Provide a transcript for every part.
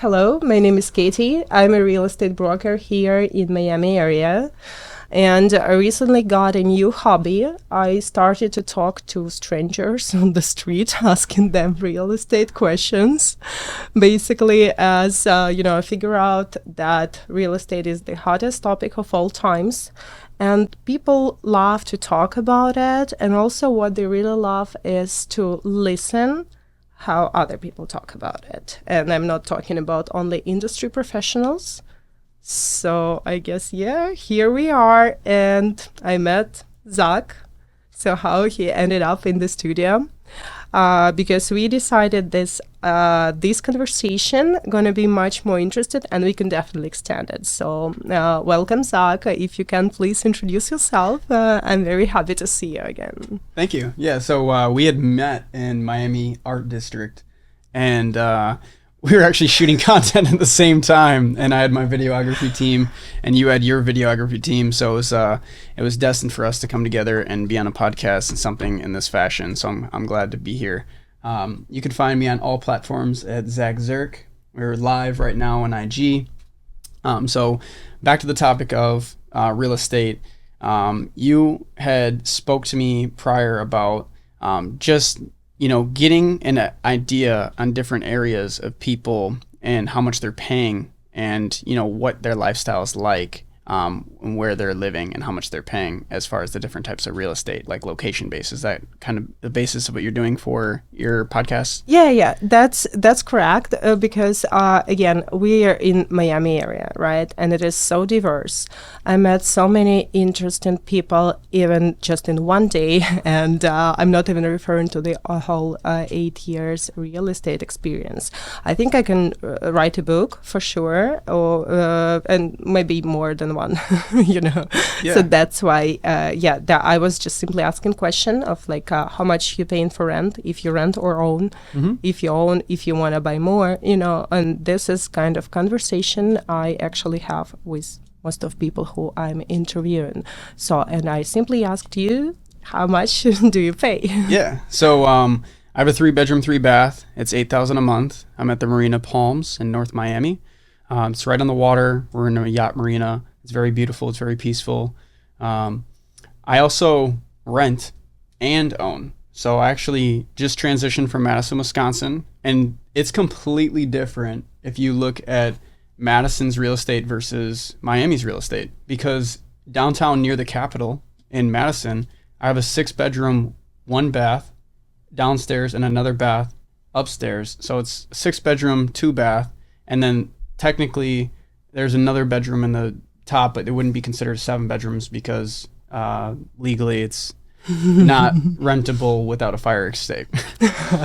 Hello, my name is Katie. I'm a real estate broker here in Miami area. And I recently got a new hobby. I started to talk to strangers on the street, asking them real estate questions. Basically, as I figure out that real estate is the hottest topic of all times. And people love to talk about it. And also, what they really love is to listen how other people talk about it. And I'm not talking about only industry professionals. So I guess, yeah, here we are. And I met Zach. So how he ended up in the studio. Because we decided this conversation gonna be much more interested, and we can definitely extend it. So welcome, Zach. If you can please introduce yourself, I'm very happy to see you again. Thank you. Yeah, so we had met in Miami Art District, and we were actually shooting content at the same time. And I had my videography team, and you had your videography team. So it was destined for us to come together and be on a podcast and something in this fashion. So I'm glad to be here. You can find me on all platforms at Zach Zerk. We're live right now on IG. So back to the topic of real estate. You had spoke to me prior about just getting an idea on different areas of people and how much they're paying and what their lifestyle is like, and where they're living and how much they're paying as far as the different types of real estate, like location based. Is that kind of the basis of what you're doing for your podcast? Yeah, that's correct. Because again, we are in Miami area, right? And it is so diverse. I met so many interesting people, even just in one day. And I'm not even referring to the whole 8 years real estate experience. I think I can write a book for sure, or and maybe more than one. Yeah. So that's why, I was just simply asking question of like how much you paying for rent, if you rent or own, if you own, if you want to buy more, and this is kind of conversation I actually have with most of people who I'm interviewing. So, and I simply asked you, how much do you pay? Yeah. So I have a 3-bedroom, 3-bath. It's $8,000 a month. I'm at the Marina Palms in North Miami. It's right on the water. We're in a yacht marina. It's very beautiful. It's very peaceful. I also rent and own. So I actually just transitioned from Madison, Wisconsin, and it's completely different if you look at Madison's real estate versus Miami's real estate, because downtown near the Capitol in Madison, I have a 6-bedroom, 1-bath downstairs and another bath upstairs. So it's 6-bedroom, 2-bath, and then technically there's another bedroom in the top, but it wouldn't be considered 7 bedrooms because legally it's not rentable without a fire escape.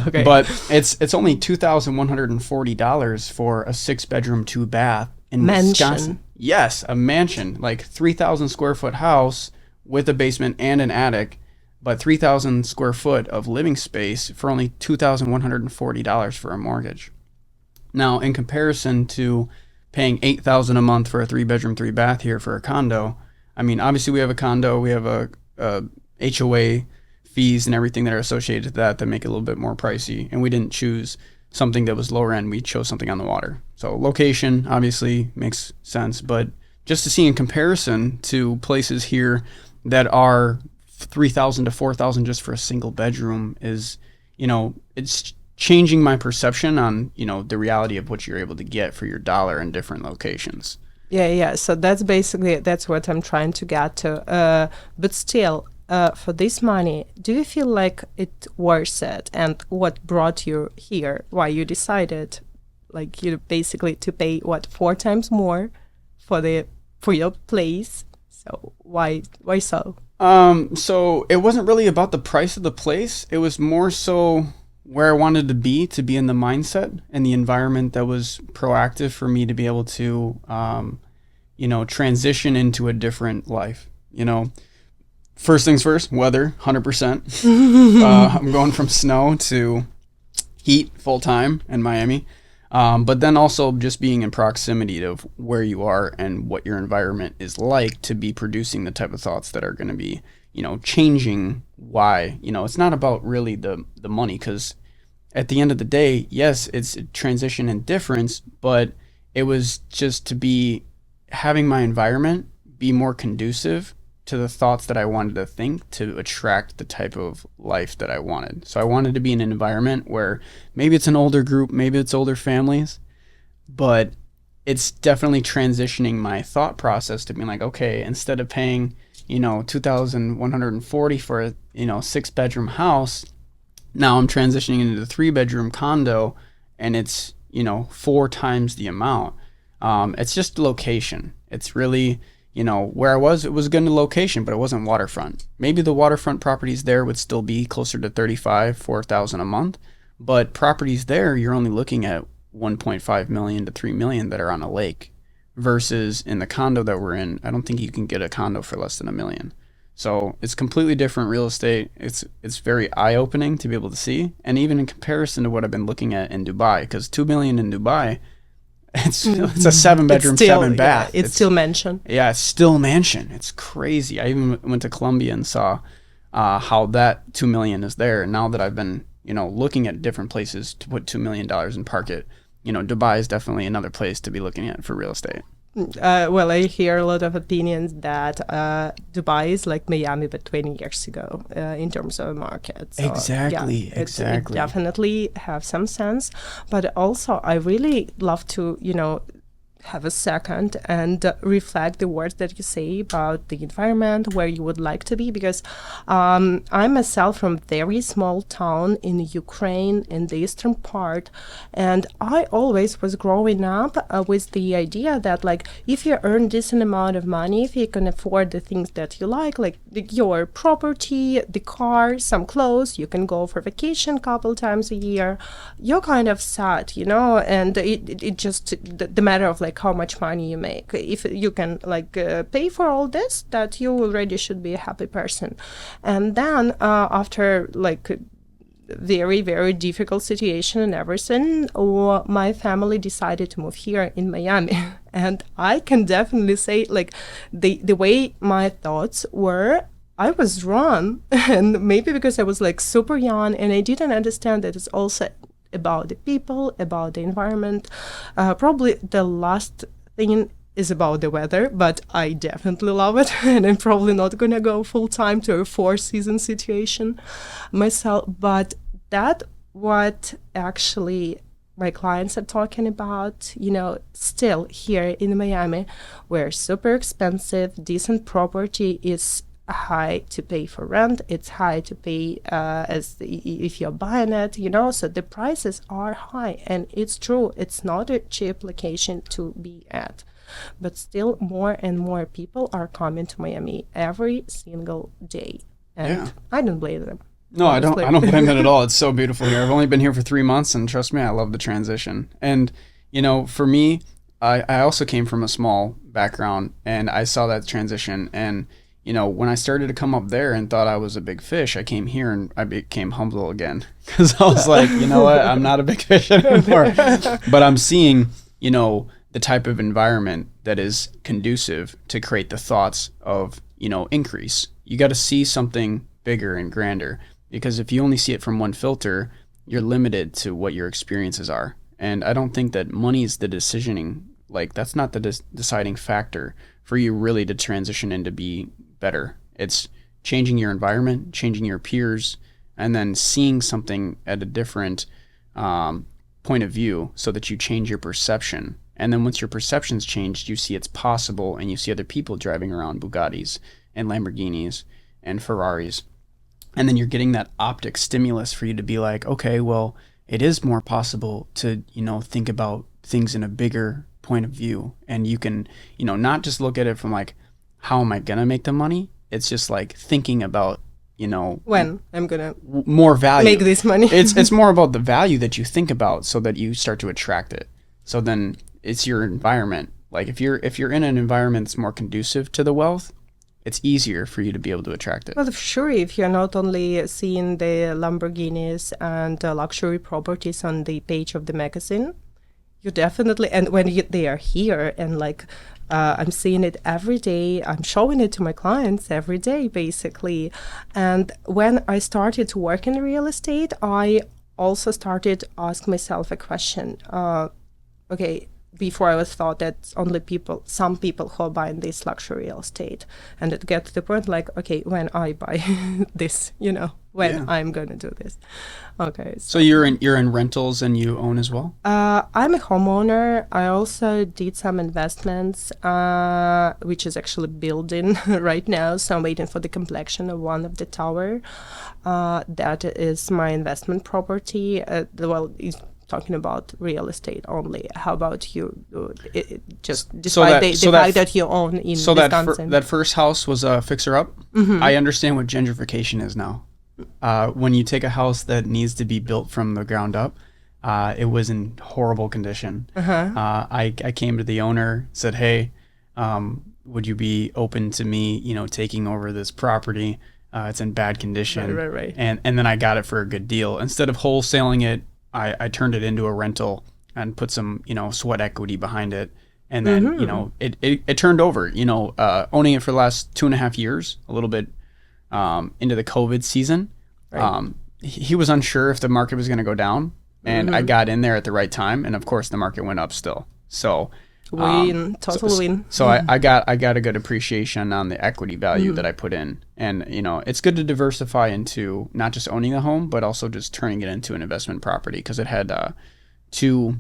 Okay. But it's only $2,140 for a 6-bedroom, 2-bath in Wisconsin. Yes, a mansion, like 3,000 square foot house with a basement and an attic, but 3,000 square foot of living space for only $2,140 for a mortgage. Now, in comparison to paying $8,000 a month for a 3-bedroom, 3-bath here for a condo, I mean, obviously we have a condo, we have a HOA fees and everything that are associated to that make it a little bit more pricey. And we didn't choose something that was lower end. We chose something on the water. So location obviously makes sense, but just to see in comparison to places here that are 3,000 to 4,000 just for a single bedroom is, it's changing my perception on, the reality of what you're able to get for your dollar in different locations. Yeah. So that's what I'm trying to get to. But still, for this money, do you feel like it worth it? And what brought you here? Why you decided, like, basically to pay 4 times more for your place? So why so? So it wasn't really about the price of the place. It was more so where I wanted to be in the mindset and the environment that was proactive for me to be able to, transition into a different life. First things first, weather, 100%. I'm going from snow to heat full time in Miami. But then also just being in proximity to where you are and what your environment is like to be producing the type of thoughts that are going to be, changing why, it's not about really the money, because at the end of the day, yes, it's a transition and difference, but it was just to be having my environment be more conducive to the thoughts that I wanted to think to attract the type of life that I wanted. So I wanted to be in an environment where maybe it's an older group, maybe it's older families, but it's definitely transitioning my thought process to being like, okay, instead of paying, 2,140 for a, 6-bedroom house, now I'm transitioning into the 3-bedroom condo, and it's, 4 times the amount. It's just location. It's really, where I was, it was good in location, but it wasn't waterfront. Maybe the waterfront properties there would still be closer to 4,000 a month, but properties there, you're only looking at 1.5 million to 3 million that are on a lake, versus in the condo that we're in, I don't think you can get a condo for less than $1 million. So it's completely different real estate. It's very eye-opening to be able to see, and even in comparison to what I've been looking at in Dubai, because 2 million in Dubai, it's a 7-bedroom, 7-bath. Yeah, it's still mansion. Yeah, it's still mansion. It's crazy. I even went to Colombia and saw how that 2 million is there. And now that I've been looking at different places to put $2 million and park it, Dubai is definitely another place to be looking at for real estate. Well, I hear a lot of opinions that Dubai is like Miami, but 20 years ago in terms of a market. So, exactly. It definitely have some sense. But also, I really love to, have a second and reflect the words that you say about the environment where you would like to be, because I'm myself from a very small town in Ukraine in the eastern part, and I always was growing up with the idea that like if you earn decent amount of money, if you can afford the things that you like your property, the car, some clothes, you can go for vacation a couple times a year, you're kind of set, and it just the matter of like how much money you make. If you can pay for all this, that you already should be a happy person. And then after very, very difficult situation and everything, my family decided to move here in Miami. And I can definitely say the way my thoughts were, I was wrong. And maybe because I was super young and I didn't understand that it's also about the people, about the environment. Probably the last thing is about the weather, but I definitely love it. And I'm probably not going to go full time to a 4-season situation myself. But that what actually my clients are talking about, still here in Miami, where super expensive, decent property is high to pay for rent, it's high to pay if you're buying it, so the prices are high. And it's true, it's not a cheap location to be at, but still more and more people are coming to Miami every single day, and I don't blame them. No, honestly. I don't blame them at all. It's so beautiful here. I've only been here for 3 months, and trust me, I love the transition. And for me, I also came from a small background, and I saw that transition. And when I started to come up there and thought I was a big fish, I came here and I became humble again, because I was like, you know what, I'm not a big fish anymore. But I'm seeing, the type of environment that is conducive to create the thoughts of, increase. You got to see something bigger and grander, because if you only see it from one filter, you're limited to what your experiences are. And I don't think that money is the decisioning. That's not the deciding factor for you really to transition and to be better. It's changing your environment, changing your peers, and then seeing something at a different point of view so that you change your perception. And then once your perception's changed, you see it's possible, and you see other people driving around Bugattis and Lamborghinis and Ferraris. And then you're getting that optic stimulus for you to be like, okay, well, it is more possible to, think about things in a bigger point of view. And you can, not just look at it from how am I going to make the money? It's just thinking about, when I'm going to more value, make this money. It's more about the value that you think about so that you start to attract it. So then it's your environment. If you're in an environment that's more conducive to the wealth, it's easier for you to be able to attract it. Well, sure, if you're not only seeing the Lamborghinis and luxury properties on the page of the magazine, you definitely, and when they are here, and I'm seeing it every day, I'm showing it to my clients every day, basically. And when I started to work in real estate, I also started to ask myself a question. Okay, before I was thought that only some people who are buying this luxury real estate, and it get to the point like, okay, when I buy this, when Yeah. I'm gonna do this. Okay, So you're in rentals and you own as well? I'm a homeowner. I also did some investments, which is actually building right now. So I'm waiting for the completion of one of the tower. That is my investment property. It's talking about real estate only. How about you? Just despite the fact that you own in Wisconsin. That first house was a fixer-up? Mm-hmm. I understand what gentrification is now. When you take a house that needs to be built from the ground up, it was in horrible condition. Uh-huh. I came to the owner, said, hey, would you be open to me, taking over this property? It's in bad condition. Right. And then I got it for a good deal. Instead of wholesaling it, I turned it into a rental and put some, sweat equity behind it. And then, it turned over, owning it for the last 2.5 years, a little bit into the COVID season. Right. He was unsure if the market was going to go down, and I got in there at the right time, and of course the market went up still. So win. So I got a good appreciation on the equity value that I put in, and it's good to diversify into not just owning a home, but also just turning it into an investment property, because it had 2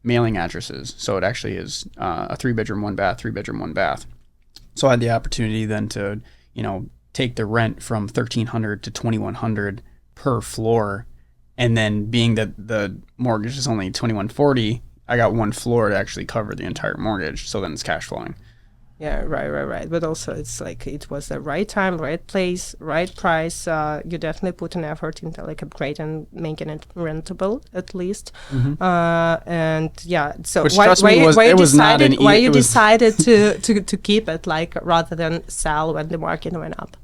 mailing addresses. So it actually is a 3-bedroom, 1-bath, 3-bedroom, 1-bath. So I had the opportunity then to take the rent from $1,300 to $2,100 per floor, and then being that the mortgage is only $2,140, I got 1 floor to actually cover the entire mortgage. So then it's cash flowing. Yeah, right. But also it's like it was the right time, right place, right price. You definitely put an effort into like upgrade and making it rentable at least. Mm-hmm. And yeah, so why you decided to keep it like rather than sell when the market went up?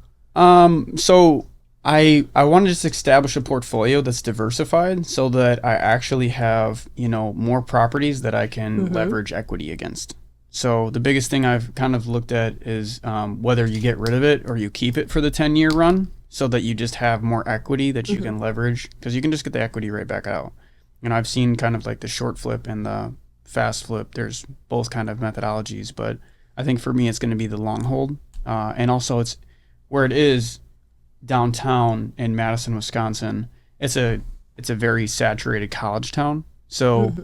So I want to just establish a portfolio that's diversified so that I actually have, more properties that I can leverage equity against. So the biggest thing I've kind of looked at is whether you get rid of it or you keep it for the 10-year run, so that you just have more equity that you can leverage, because you can just get the equity right back out. I've seen kind of like the short flip and the fast flip. There's both kind of methodologies, but I think for me it's going to be the long hold. And also it's where it is downtown in Madison, Wisconsin. It's a very saturated college town. So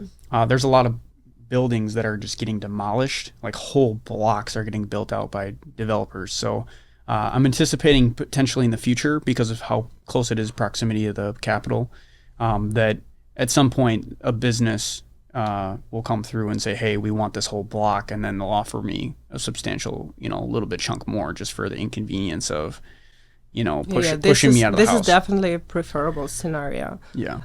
there's a lot of buildings that are just getting demolished, like whole blocks are getting built out by developers. So I'm anticipating potentially in the future, because of how close it is proximity to the capital, that at some point a business will come through and say, hey, we want this whole block, and then they'll offer me a substantial, a little bit chunk more just for the inconvenience of pushing me out of the house. This is definitely a preferable scenario. Yeah.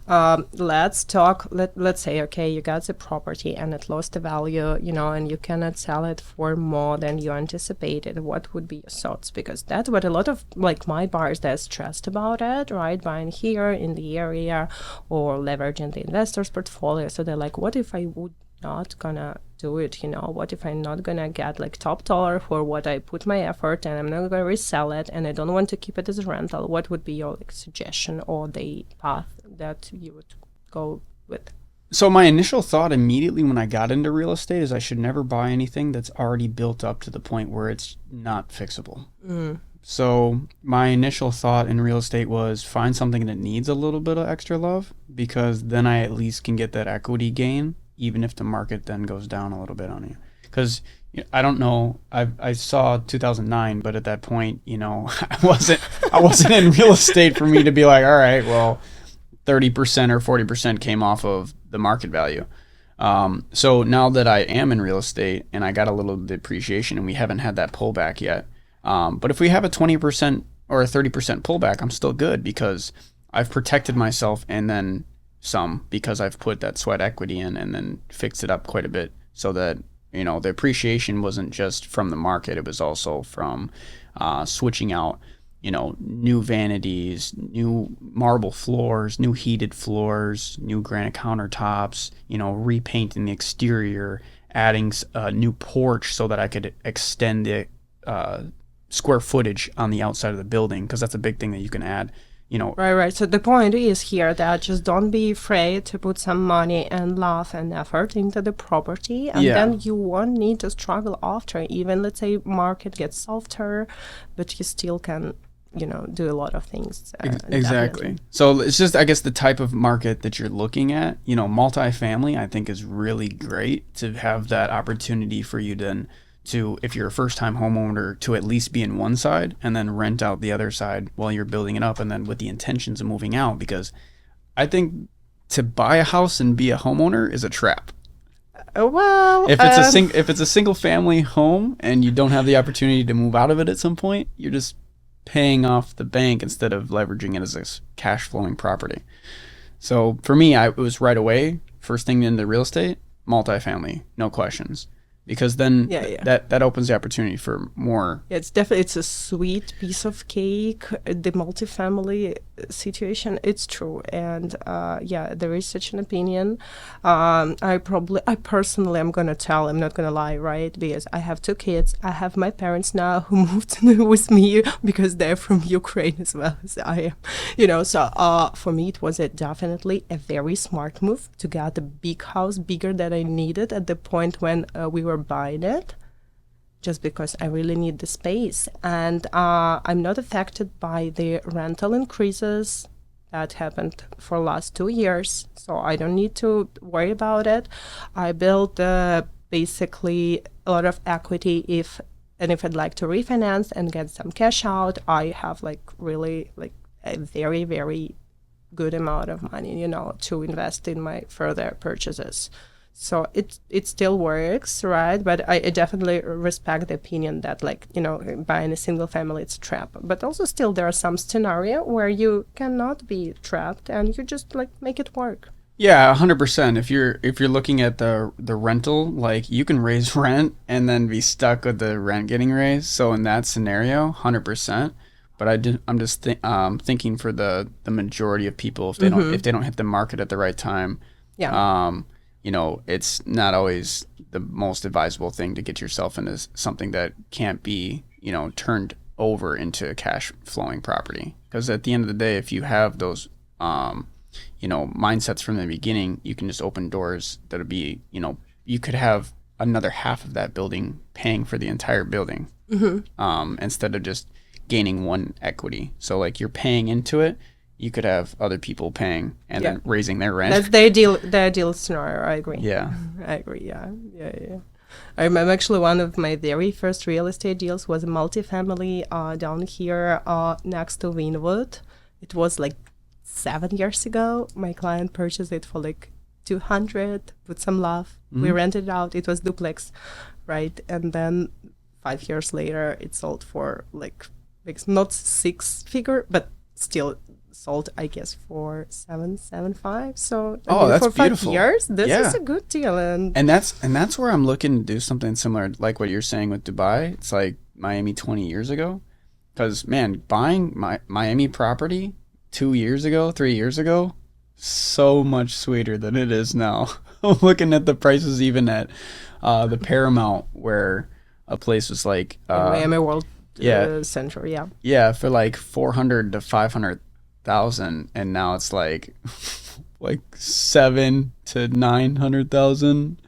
Let's talk. Let's say, okay, you got the property and it lost the value, and you cannot sell it for more than you anticipated. What would be your thoughts? Because that's what a lot of like my buyers, they're stressed about it, right? Buying here in the area or leveraging the investor's portfolio. So they're like, what if I would not gonna do it? What if I'm not gonna get like top dollar for what I put my effort, and I'm not gonna resell it, and I don't want to keep it as a rental? What would be your suggestion or the path that you would go with? So my initial thought immediately when I got into real estate is I should never buy anything that's already built up to the point where it's not fixable. So my initial thought in real estate was find something that needs a little bit of extra love, because then I at least can get that equity gain, even if the market then goes down a little bit on you. Because I don't know, I saw 2009, but at that point, I wasn't in real estate for me to be like, all right, well, 30% or 40% came off of the market value. So now that I am in real estate and I got a little depreciation, and we haven't had that pullback yet, but if we have a 20% or a 30% pullback, I'm still good, because I've protected myself and then some, because I've put that sweat equity in and then fixed it up quite a bit, so that the appreciation wasn't just from the market, it was also from switching out new vanities, new marble floors, new heated floors, new granite countertops, repainting the exterior, adding a new porch so that I could extend the square footage on the outside of the building, because that's a big thing that you can add. Right. So the point is here that just don't be afraid to put some money and love and effort into the property, and then you won't need to struggle after. Even let's say market gets softer, but you still can, do a lot of things. Exactly. Definitely. So it's just, I guess, the type of market that you're looking at. Multifamily, I think, is really great to have that opportunity for you to, if you're a first-time homeowner, to at least be in one side and then rent out the other side while you're building it up, and then with the intentions of moving out. Because I think to buy a house and be a homeowner is a trap. Well, if it's a single-family home and you don't have the opportunity to move out of it at some point, you're just paying off the bank instead of leveraging it as a cash flowing property. So for me, it was right away, first thing into real estate, multifamily, no questions. Because then that opens the opportunity for more. Yeah, it's a sweet piece of cake. The multifamily situation, it's true, and there is such an opinion. I personally, I'm gonna tell, I'm not gonna lie, right? Because I have 2 kids. I have my parents now who moved with me because they're from Ukraine as well as I am. So for me, it was definitely a very smart move to get a big house, bigger than I needed at the point when we were buying it, just because I really need the space. And I'm not affected by the rental increases that happened for the last 2 years, so I don't need to worry about it. I built basically a lot of equity if I'd like to refinance and get some cash out, I have really a very, very good amount of money, to invest in my further purchases. So it still works, right? But I definitely respect the opinion that buying a single family, it's a trap. But also still there are some scenario where you cannot be trapped and you just make it work. Yeah, 100%. If you're looking at the rental, you can raise rent and then be stuck with the rent getting raised. So in that scenario, 100%. But I'm just thinking for the majority of people, if they don't hit the market at the right time. Yeah. It's not always the most advisable thing to get yourself into something that can't be, turned over into a cash flowing property. Because at the end of the day, if you have those, mindsets from the beginning, you can just open doors that'll be, you could have another half of that building paying for the entire building, instead of just gaining one equity. So you're paying into it. You could have other people paying and then raising their rent. That's the ideal scenario. I agree. Yeah. I agree. Yeah. I remember actually one of my very first real estate deals was a multifamily down here next to Wynwood. It was 7 years ago. My client purchased it for 200 with some love. We rented it out. It was duplex, right? And then 5 years later, it sold for not 6 figure, but still sold, I guess, for 7.75. So that's for beautiful. 5 years, this is a good deal, and that's where I'm looking to do something similar, like what you're saying with Dubai. It's like Miami 20 years ago, because buying Miami property 2 years ago, 3 years ago, so much sweeter than it is now. I'm looking at the prices even at the Paramount, where a place was Miami World Center, for 400 to 500,000, and now it's 7 to 900,000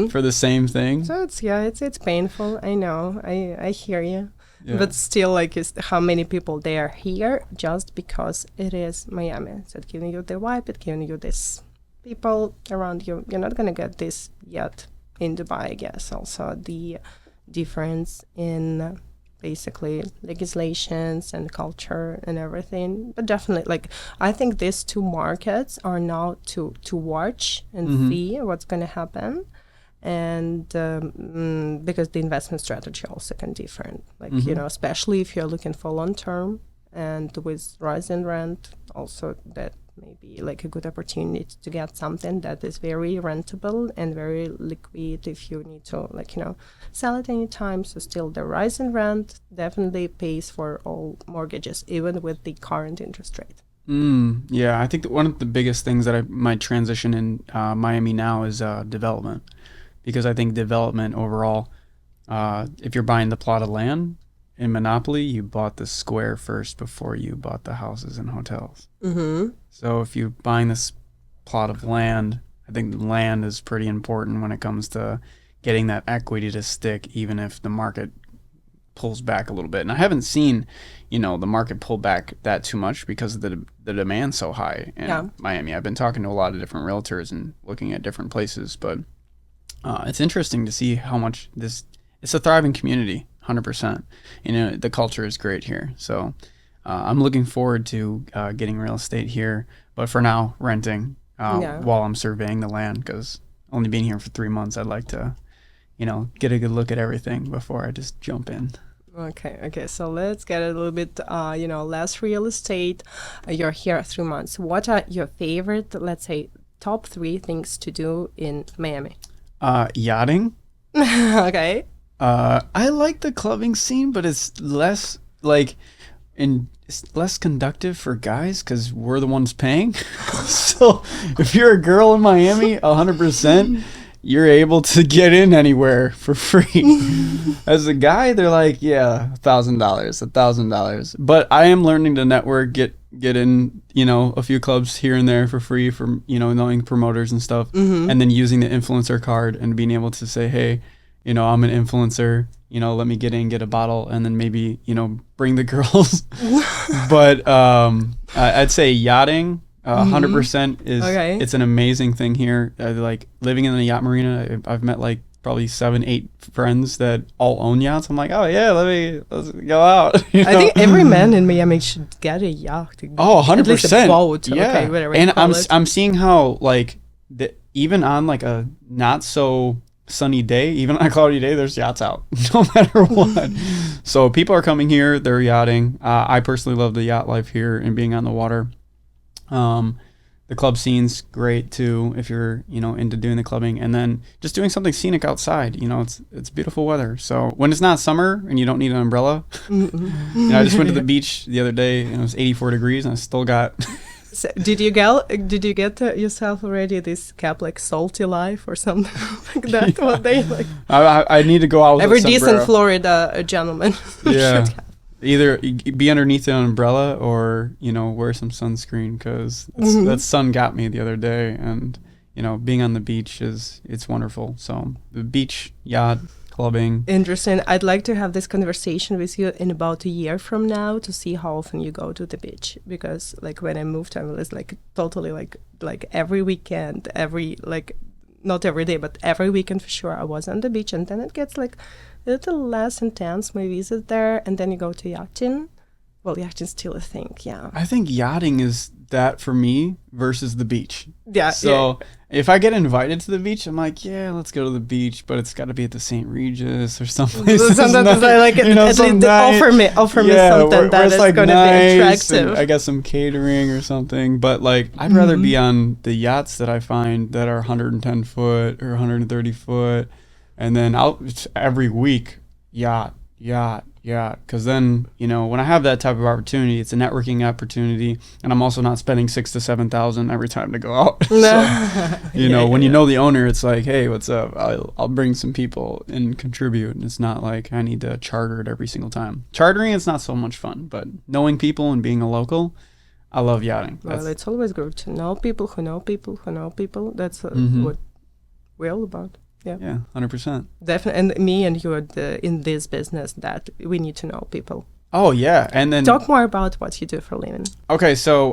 for the same thing. So it's painful. I know. I hear you. Yeah. But still, how many people they are here just because it is Miami. So it's giving you the vibe, it's giving you this people around you. You're not gonna get this yet in Dubai, I guess. Also the difference in basically legislations and culture and everything. But definitely, I think these 2 markets are now to watch and see what's going to happen. And because the investment strategy also can differ, especially if you're looking for long term and with rising rent, also that may be a good opportunity to get something that is very rentable and very liquid if you need to sell it anytime. So still the rise in rent definitely pays for all mortgages, even with the current interest rate. Yeah, I think that one of the biggest things that I might transition in Miami now is development, because I think development overall, if you're buying the plot of land, in Monopoly, you bought the square first before you bought the houses and hotels. Mm-hmm. So if you're buying this plot of land, I think land is pretty important when it comes to getting that equity to stick, even if the market pulls back a little bit. And I haven't seen, the market pull back that too much because of the demand's so high in Miami. I've been talking to a lot of different realtors and looking at different places, but it's interesting to see how much it's a thriving community, 100%. The culture is great here. So I'm looking forward to getting real estate here, but for now, renting while I'm surveying the land, because only being here for 3 months, I'd like to get a good look at everything before I just jump in. Okay. So let's get a little bit, less real estate. You're here 3 months. What are your favorite, let's say, top 3 things to do in Miami? Yachting. Okay. I like the clubbing scene, but it's less it's less conductive for guys because we're the ones paying. So if you're a girl in Miami, 100%. You're able to get in anywhere for free. As a guy, they're like, yeah, $1,000. But I am learning to network, get in, a few clubs here and there for free from, knowing promoters and stuff. Mm-hmm. And then using the influencer card and being able to say, hey, I'm an influencer, let me get in, get a bottle, and then maybe, bring the girls. But I'd say yachting. 100% is It's an amazing thing here. Like living in the yacht marina, I've met like probably 7-8 friends that all own yachts. I'm like, oh yeah, let's go out. I think every man in Miami should get a yacht. 100%. At least a boat. Yeah. Okay, whatever. And I'm seeing how like even on like a not so sunny day, even on a cloudy day, there's yachts out no matter what. So people are coming here, they're yachting. I personally love the yacht life here and being on the water. The club scene's great too if you're into doing the clubbing, and then just doing something scenic outside. It's beautiful weather. So when it's not summer and you don't need an umbrella, I just went to the beach the other day and it was 84 degrees and I still got. So did you get yourself already this cap like Salty Life or something like that? What they like? I need to go out with every decent Florida gentleman. Yeah. Either be underneath an umbrella or, wear some sunscreen because that sun got me the other day. And, being on the beach it's wonderful. So the beach, yacht, clubbing. Interesting. I'd like to have this conversation with you in about a year from now to see how often you go to the beach. Because like when I moved, I was like totally like every weekend, not every day, but every weekend for sure I was on the beach. And then it gets like a little less intense, my visit there, and then you go to yachting. Well, yachting's still a thing, yeah. I think yachting is that for me versus the beach. Yeah. So if I get invited to the beach, I'm like, yeah, let's go to the beach, but it's got to be at the St. Regis or someplace. Sometimes like at least offer me something that is going to be attractive. I got some catering or something, but like I'd rather be on the yachts that I find that are 110 foot or 130 foot. And then every week, yacht. Because then, when I have that type of opportunity, it's a networking opportunity. And I'm also not spending $6,000 to $7,000 every time to go out. So, when you know the owner, it's like, hey, what's up? I'll bring some people and contribute. And it's not like I need to charter it every single time. Chartering is not so much fun, but knowing people and being a local, I love yachting. Well, it's always good to know people who know people who know people. That's what we're all about. Yeah, 100%. Definitely, and me and you are in this business that we need to know people. Oh yeah, and then talk more about what you do for a living. Okay, so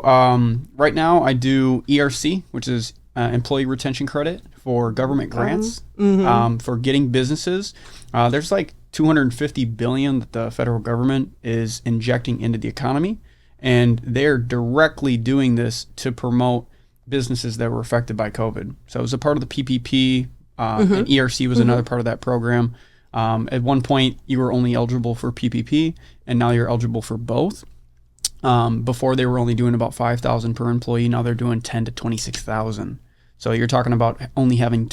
right now I do ERC, which is employee retention credit for government grants for getting businesses. There's like $250 billion that the federal government is injecting into the economy, and they're directly doing this to promote businesses that were affected by COVID. So it was a part of the PPP. And ERC was another part of that program. At one point, you were only eligible for PPP, and now you're eligible for both. Before, they were only doing about $5,000 per employee. Now they're doing $10,000 to $26,000. So you're talking about only having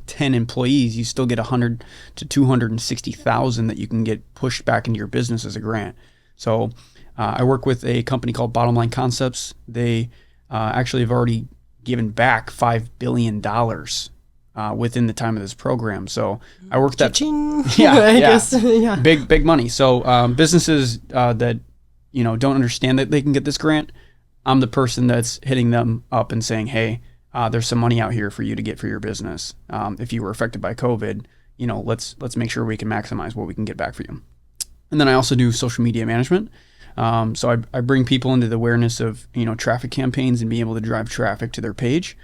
10 employees. You still get $100,000 to $260,000 that you can get pushed back into your business as a grant. So I work with a company called Bottom Line Concepts. They actually have already given back $5 billion within the time of this program. So I worked that. Cha-ching. Yeah, I yeah. guess, yeah. Big money. So businesses that don't understand that they can get this grant, I'm the person that's hitting them up and saying, hey, there's some money out here for you to get for your business. If you were affected by COVID, let's make sure we can maximize what we can get back for you. And then I also do social media management. So I bring people into the awareness of traffic campaigns and being able to drive traffic to their page,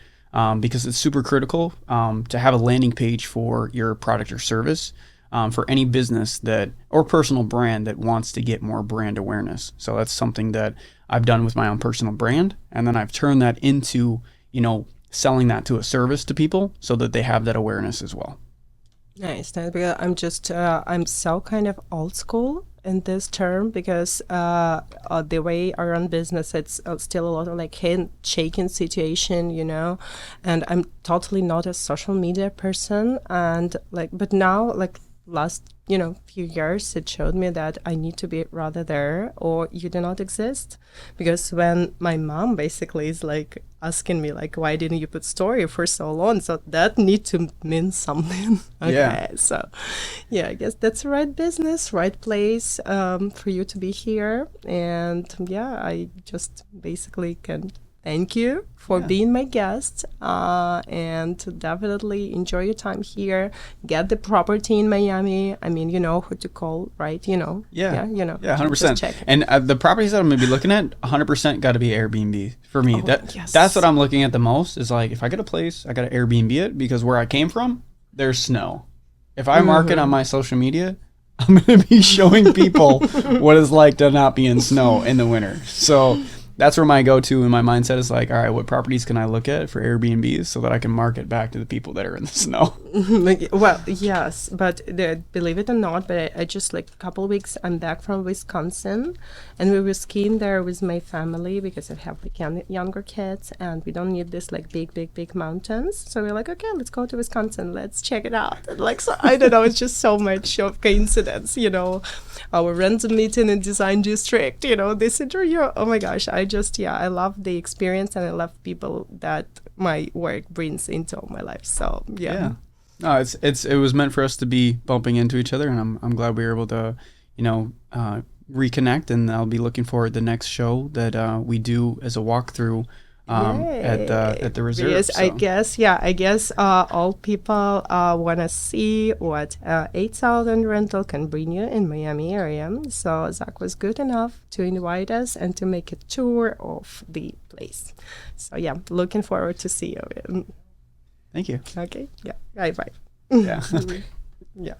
because it's super critical to have a landing page for your product or service, for any business or personal brand that wants to get more brand awareness. So that's something that I've done with my own personal brand, and then I've turned that into selling that to a service to people so that they have that awareness as well. Nice. Because I'm so kind of old school in this term, because the way I run business, it's still a lot of like handshaking situation, and I'm totally not a social media person. And but now, last few years, it showed me that I need to be rather there or you do not exist. Because when my mom basically is asking me why didn't you put story for so long, so that need to mean something. Okay, yeah. So I guess that's the right business, right place for you to be here. And I just basically can thank you for being my guest, and definitely enjoy your time here. Get the property in Miami. I mean, you know who to call, right? Yeah, 100%. And the properties that I'm going to be looking at, 100% got to be Airbnb for me. That's what I'm looking at the most. Is if I get a place, I got to Airbnb it, because where I came from, there's snow. If I market on my social media, I'm going to be showing people what it's like to not be in snow in the winter. So that's where my go-to in my mindset is all right, what properties can I look at for Airbnbs so that I can market back to the people that are in the snow? Well, yes, but believe it or not, but I just a couple of weeks, I'm back from Wisconsin, and we were skiing there with my family because I have younger kids, and we don't need this big mountains. So we're okay, let's go to Wisconsin, let's check it out. And so I don't know, it's just so much of coincidence, our random meeting in Design District, this interview. Oh my gosh, I love the experience, and I love people that my work brings into my life. So yeah. No, it was meant for us to be bumping into each other, and I'm glad we were able to, reconnect. And I'll be looking forward to the next show that we do as a walkthrough at the reserve. Yes, so. I guess all people want to see what 8,000 rental can bring you in Miami area. So Zach was good enough to invite us and to make a tour of the place. So looking forward to see you. Thank you. Okay. Yeah. Bye. Yeah. Yeah.